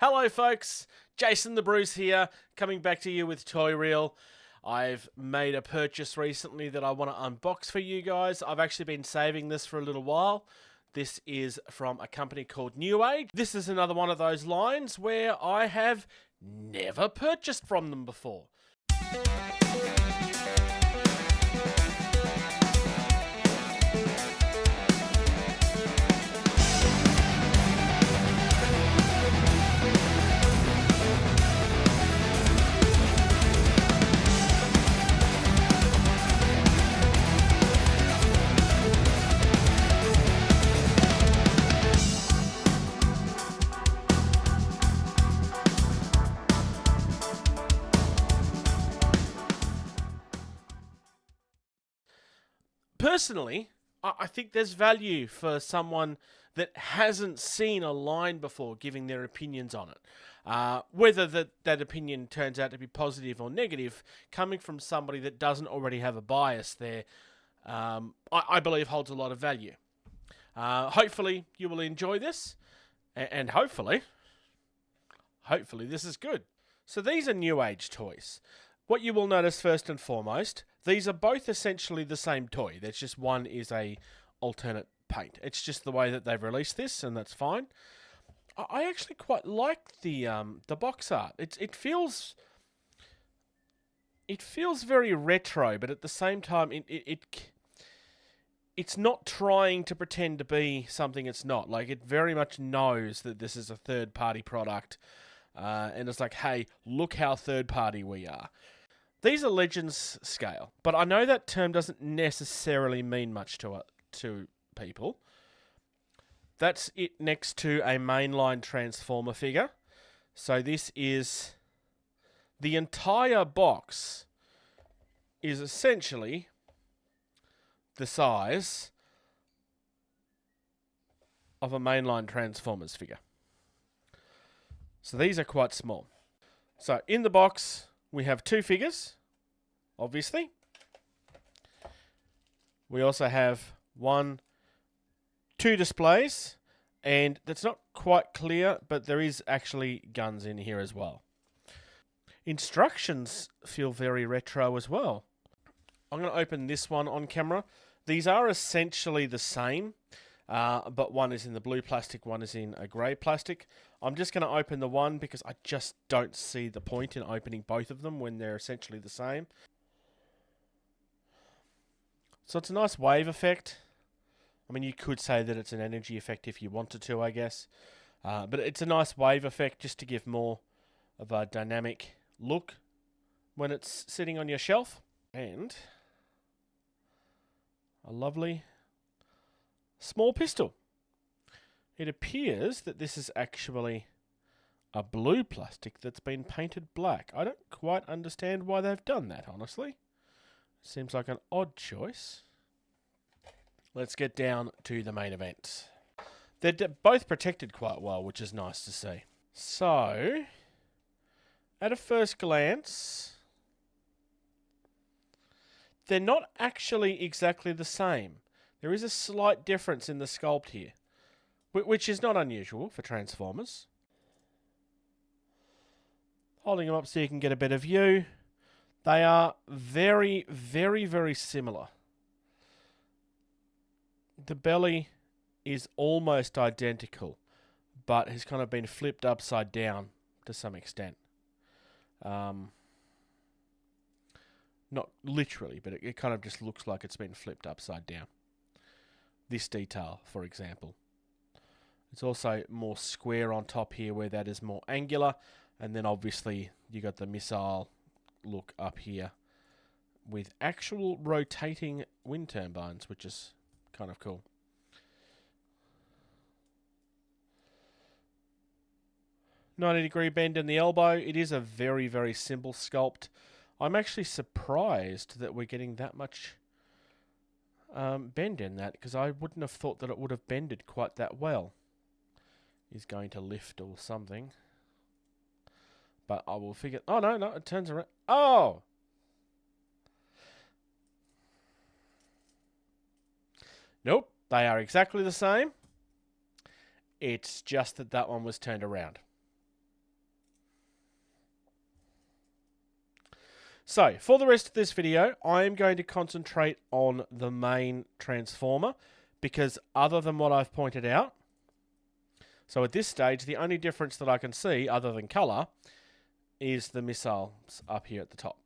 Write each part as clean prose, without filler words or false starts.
Hello folks, Jason the Bruce here, coming back to you with Toy Reel. I've made a purchase recently that I want to unbox for you guys. I've actually been saving this for a little while. This is from a company called Newage. This is another one of those lines where I have never purchased from them before. Personally, I think there's value for someone that hasn't seen a line before giving their opinions on it. Whether that opinion turns out to be positive or negative, coming from somebody that doesn't already have a bias there, I believe holds a lot of value. Hopefully you will enjoy this, and hopefully this is good. So these are Newage toys. What you will notice first and foremost, these are both essentially the same toy. There's just one is a alternate paint. It's just the way that they've released this, and that's fine. I actually quite like the box art. It feels very retro, but at the same time, it's not trying to pretend to be something it's not. Like, it very much knows that this is a third-party product, and it's like, hey, look how third-party we are. These are Legends scale, but I know that term doesn't necessarily mean much to people. That's it next to a mainline Transformer figure. So this is the entire box is essentially the size of a mainline Transformers figure. So these are quite small. So in the box, we have two figures, obviously. We also have two displays, and that's not quite clear, but there is actually guns in here as well. Instructions feel very retro as well. I'm going to open this one on camera. These are essentially the same, but one is in the blue plastic, one is in a grey plastic. I'm just going to open the one because I just don't see the point in opening both of them when they're essentially the same. So it's a nice wave effect. I mean, you could say that it's an energy effect if you wanted to, I guess. But it's a nice wave effect just to give more of a dynamic look when it's sitting on your shelf. And a lovely small pistol. It appears that this is actually a blue plastic that's been painted black. I don't quite understand why they've done that, honestly. Seems like an odd choice. Let's get down to the main event. They're both protected quite well, which is nice to see. So, at a first glance, they're not actually exactly the same. There is a slight difference in the sculpt here, which is not unusual for Transformers. Holding them up so you can get a better view. They are very, very, very similar. The belly is almost identical, but has kind of been flipped upside down to some extent. Not literally, but it kind of just looks like it's been flipped upside down. This detail, for example. It's also more square on top here where that is more angular. And then obviously you got the missile look up here with actual rotating wind turbines, which is kind of cool. "90-degree bend in the elbow." It is a very, very simple sculpt. I'm actually surprised that we're getting that much bend in that, because I wouldn't have thought that it would have bended quite that well. He's going to lift or something. But I will figure... Oh, no, it turns around. Oh! Nope, they are exactly the same. It's just that that one was turned around. So, for the rest of this video, I am going to concentrate on the main transformer, because other than what I've pointed out, so at this stage, the only difference that I can see, other than colour, is the missiles up here at the top.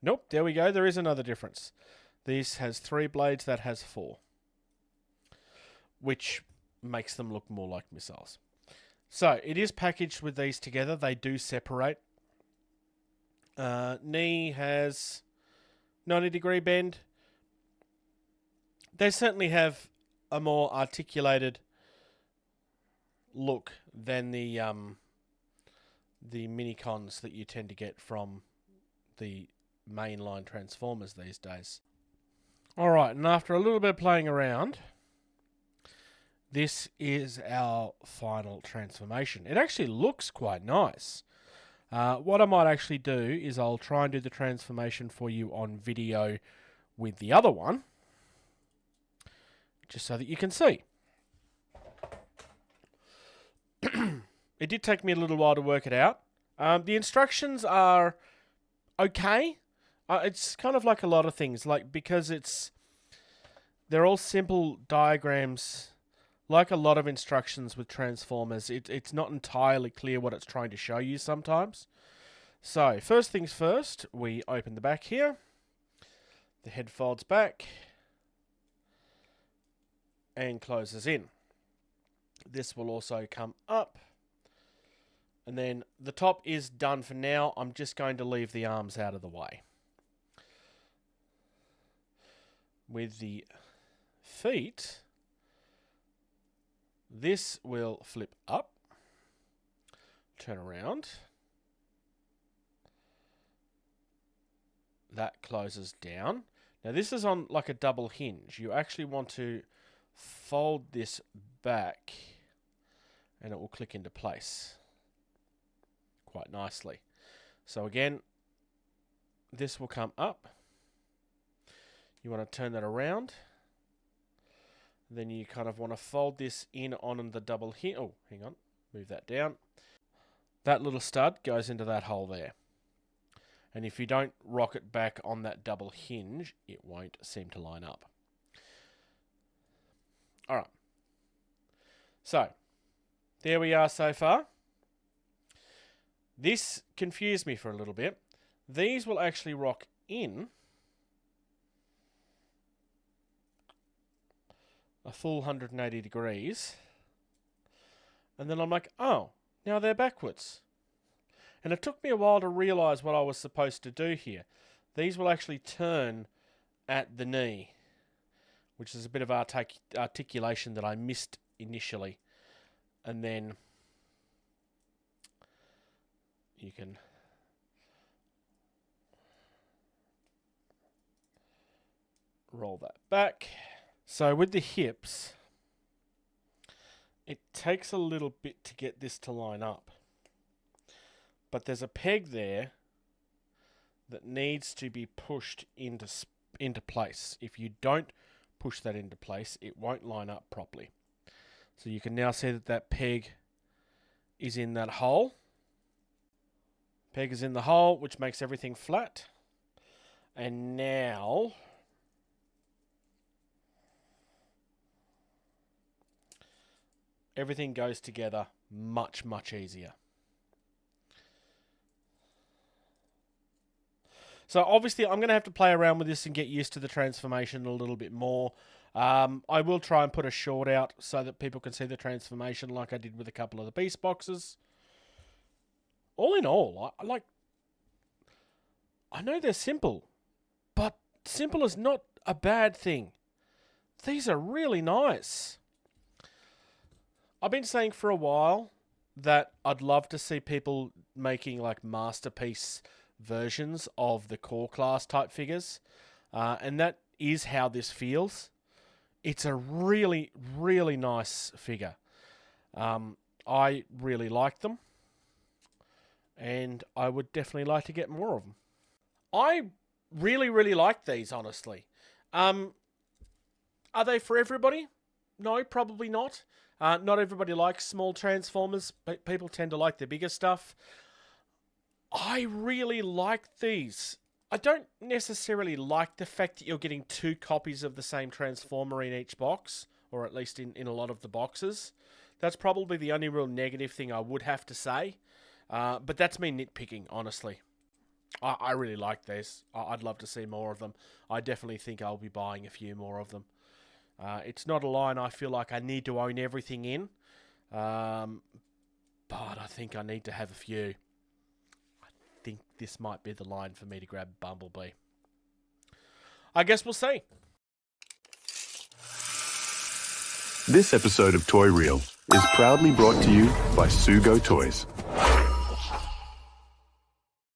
Nope, there we go, there is another difference. This has 3 blades, that has 4. Which makes them look more like missiles. So, it is packaged with these together, they do separate. Knee has 90-degree bend. They certainly have a more articulated look than the mini-cons that you tend to get from the mainline Transformers these days. Alright, and after a little bit of playing around, this is our final transformation. It actually looks quite nice. What I might actually do is I'll try and do the transformation for you on video with the other one, just so that you can see. It did take me a little while to work it out. The instructions are okay. It's kind of like a lot of things, like because they're all simple diagrams. Like a lot of instructions with Transformers, it's not entirely clear what it's trying to show you sometimes. So, first things first, we open the back here. The head folds back and closes in. This will also come up. And then the top is done for now. I'm just going to leave the arms out of the way. With the feet, this will flip up, turn around, that closes down. Now this is on like a double hinge. You actually want to fold this back and it will click into place quite nicely. So again, this will come up. You want to turn that around. Then you kind of want to fold this in on the double hinge. Oh, hang on. Move that down. That little stud goes into that hole there. And if you don't rock it back on that double hinge, it won't seem to line up. Alright. So, there we are so far. This confused me for a little bit. These will actually rock in a full 180 degrees. And then I'm like, oh, now they're backwards. And it took me a while to realise what I was supposed to do here. These will actually turn at the knee, which is a bit of articulation that I missed initially. And then you can roll that back. So with the hips, it takes a little bit to get this to line up. But there's a peg there that needs to be pushed into place. If you don't push that into place, it won't line up properly. So you can now see that that peg is in that hole. Peg is in the hole, which makes everything flat. And now everything goes together much, much easier. So obviously I'm going to have to play around with this and get used to the transformation a little bit more. I will try and put a short out so that people can see the transformation like I did with a couple of the Beast boxes. All in all, I know they're simple, but simple is not a bad thing. These are really nice. I've been saying for a while that I'd love to see people making like masterpiece versions of the core class type figures. And that is how this feels. It's a really, really nice figure. I really like them. And I would definitely like to get more of them. I really, really like these, honestly. Are they for everybody? No, probably not. Not everybody likes small Transformers. People tend to like the bigger stuff. I really like these. I don't necessarily like the fact that you're getting 2 copies of the same Transformer in each box, or at least in a lot of the boxes. That's probably the only real negative thing I would have to say. But that's me nitpicking, honestly. I really like these. I'd love to see more of them. I definitely think I'll be buying a few more of them. It's not a line I feel like I need to own everything in. But I think I need to have a few. I think this might be the line for me to grab Bumblebee. I guess we'll see. This episode of Toy Reel is proudly brought to you by Sugo Toys.